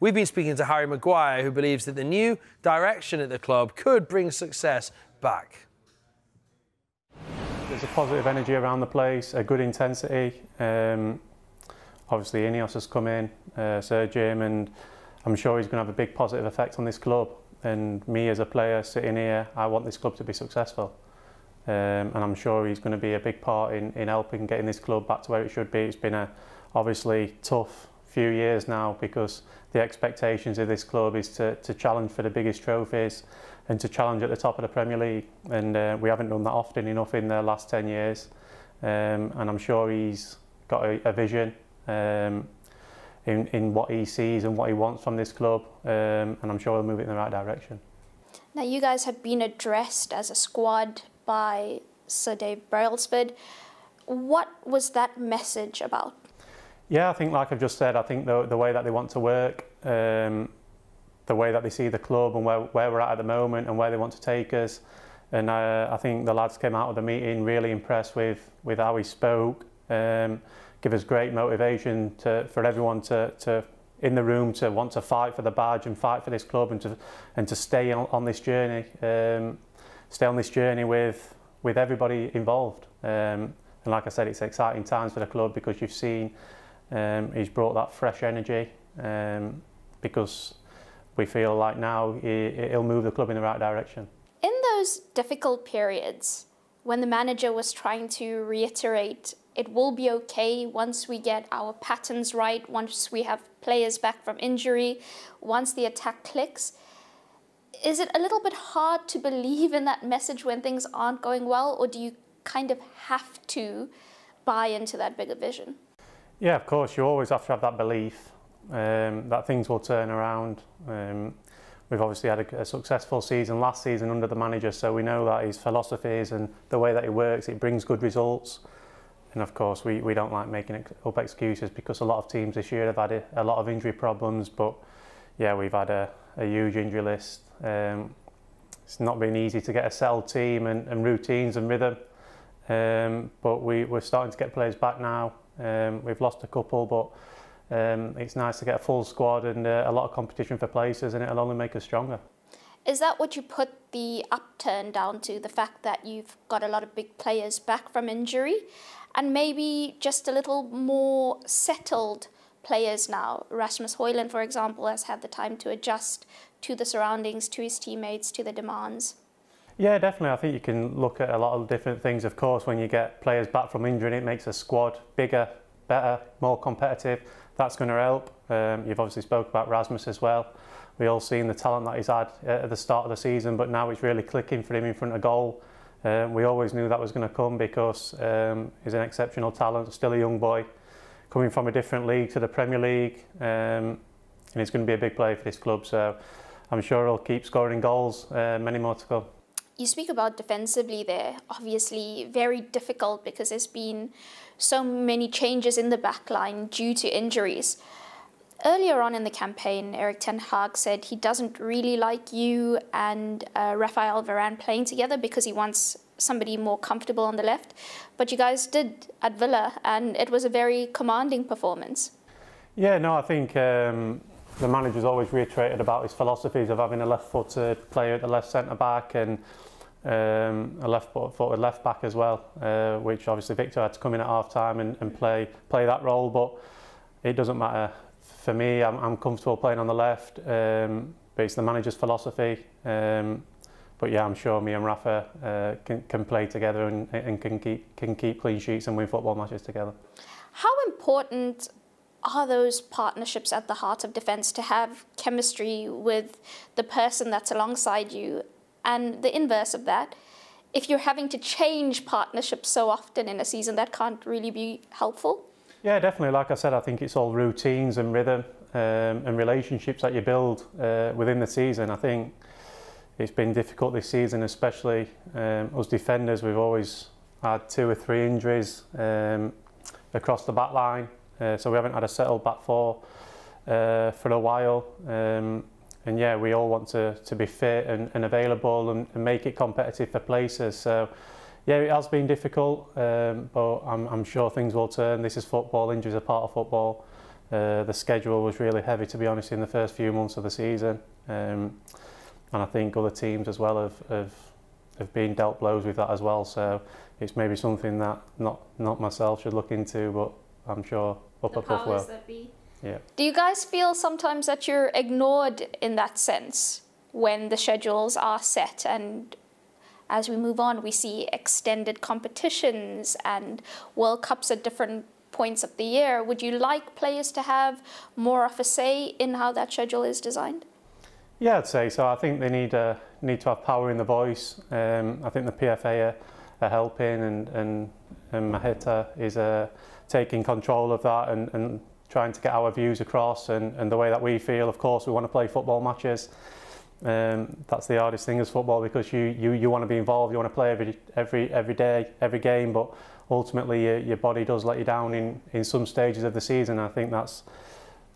We've been speaking to Harry Maguire, who believes that the new direction at the club could bring success back. There's a positive energy around the place, a good intensity. Obviously Ineos has come in, Sir Jim, and I'm sure he's going to have a big positive effect on this club. And me as a player sitting here, I want this club to be successful. And I'm sure he's going to be a big part in helping getting this club back to where it should be. It's been a obviously tough few years now, because the expectations of this club is to challenge for the biggest trophies and to challenge at the top of the Premier League. And we haven't done that often enough in the last 10 years. And I'm sure he's got a vision in what he sees and what he wants from this club, and I'm sure he'll move it in the right direction. Now, you guys have been addressed as a squad by Sir Dave Bassett. What was that message about? Yeah, I think, like I've just said, I think the way that they want to work, the way that they see the club and where we're at the moment and where they want to take us. And I think the lads came out of the meeting really impressed with how he spoke. Give us great motivation for everyone to in the room to want to fight for the badge and fight for this club, and to stay on this journey, with everybody involved. And like I said, it's exciting times for the club, because you've seen he's brought that fresh energy, because we feel like now he'll move the club in the right direction. In those difficult periods, when the manager was trying to reiterate it will be okay once we get our patterns right, once we have players back from injury, once the attack clicks, is it a little bit hard to believe in that message when things aren't going well, or do you kind of have to buy into that bigger vision? Yeah, of course, you always have to have that belief that things will turn around. We've obviously had a successful season last season under the manager, so we know that his philosophies and the way that he works, it brings good results. And of course, we don't like making up excuses, because a lot of teams this year have had a lot of injury problems. But yeah, we've had a huge injury list. It's not been easy to get a settled team and routines and rhythm. But we're starting to get players back now. We've lost a couple, but it's nice to get a full squad and a lot of competition for places, and it'll only make us stronger. Is that what you put the upturn down to, the fact that you've got a lot of big players back from injury, and maybe just a little more settled players now? Rasmus Hojlund, for example, has had the time to adjust to the surroundings, to his teammates, to the demands. Yeah, definitely. I think you can look at a lot of different things. Of course, when you get players back from injury, it makes a squad bigger, better, more competitive. That's going to help. You've obviously spoke about Rasmus as well. We all seen the talent that he's had at the start of the season, but now it's really clicking for him in front of goal. We always knew that was going to come, because he's an exceptional talent, still a young boy, coming from a different league to the Premier League, and he's going to be a big player for this club. So I'm sure he'll keep scoring goals, many more to come. You speak about defensively there, obviously very difficult, because there's been so many changes in the back line due to injuries. Earlier on in the campaign, Erik ten Hag said he doesn't really like you and Raphael Varane playing together, because he wants somebody more comfortable on the left. But you guys did at Villa, and it was a very commanding performance. Yeah, no, I think the manager's always reiterated about his philosophies of having a left-footed player at the left centre-back and a left-footed left-back as well, which obviously Victor had to come in at half-time and play that role. But it doesn't matter. For me, I'm comfortable playing on the left, but it's the manager's philosophy. But yeah, I'm sure me and Rafa can play together and can keep clean sheets and win football matches together. How important are those partnerships at the heart of defence, to have chemistry with the person that's alongside you? And the inverse of that, if you're having to change partnerships so often in a season, that can't really be helpful? Yeah, definitely. Like I said, I think it's all routines and rhythm and relationships that you build within the season. I think it's been difficult this season, especially us defenders. We've always had 2 or 3 injuries across the back line, so we haven't had a settled back four for a while. And yeah, we all want to be fit and available and make it competitive for places. So yeah, it has been difficult, but I'm sure things will turn. This is football. Injuries are part of football. The schedule was really heavy, to be honest, in the first few months of the season, and I think other teams as well have been dealt blows with that as well. So it's maybe something that not myself should look into, but I'm sure upper Puff will. That be? Yeah. Do you guys feel sometimes that you're ignored in that sense when the schedules are set, and as we move on we see extended competitions and World Cups at different points of the year? Would you like players to have more of a say in how that schedule is designed? Yeah, I'd say so. I think they need to have power in the voice. I think the PFA are helping, and Maheta is taking control of that and trying to get our views across and the way that we feel. Of course, we want to play football matches. That's the hardest thing as football, because you want to be involved, you want to play every day, every game, but ultimately your body does let you down in some stages of the season. I think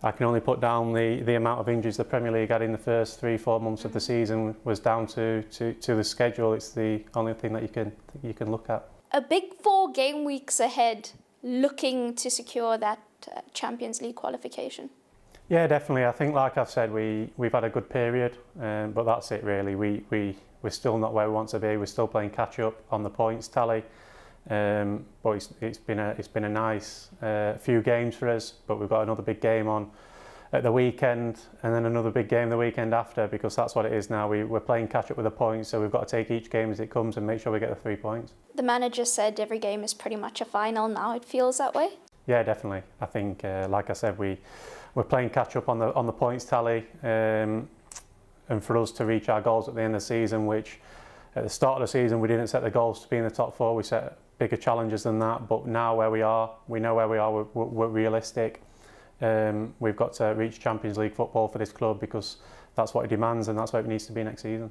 I can only put down the amount of injuries the Premier League had in the first 3-4 months of the season was down to the schedule. It's the only thing that you can look at. A big 4 game weeks ahead, looking to secure that Champions League qualification. Yeah, definitely. I think, like I've said, we've had a good period, but that's it really. We're still not where we want to be. We're still playing catch up on the points tally, but it's been a nice few games for us. But we've got another big game on at the weekend, and then another big game the weekend after, because that's what it is now. We're playing catch up with the points, so we've got to take each game as it comes and make sure we get the 3 points. The manager said every game is pretty much a final now. It feels that way? Yeah, definitely. I think, like I said, we're playing catch up on the points tally, and for us to reach our goals at the end of the season, which at the start of the season we didn't set the goals to be in the top 4. We set bigger challenges than that, but now we know where we are. We're realistic. We've got to reach Champions League football for this club, because that's what it demands and that's where it needs to be next season.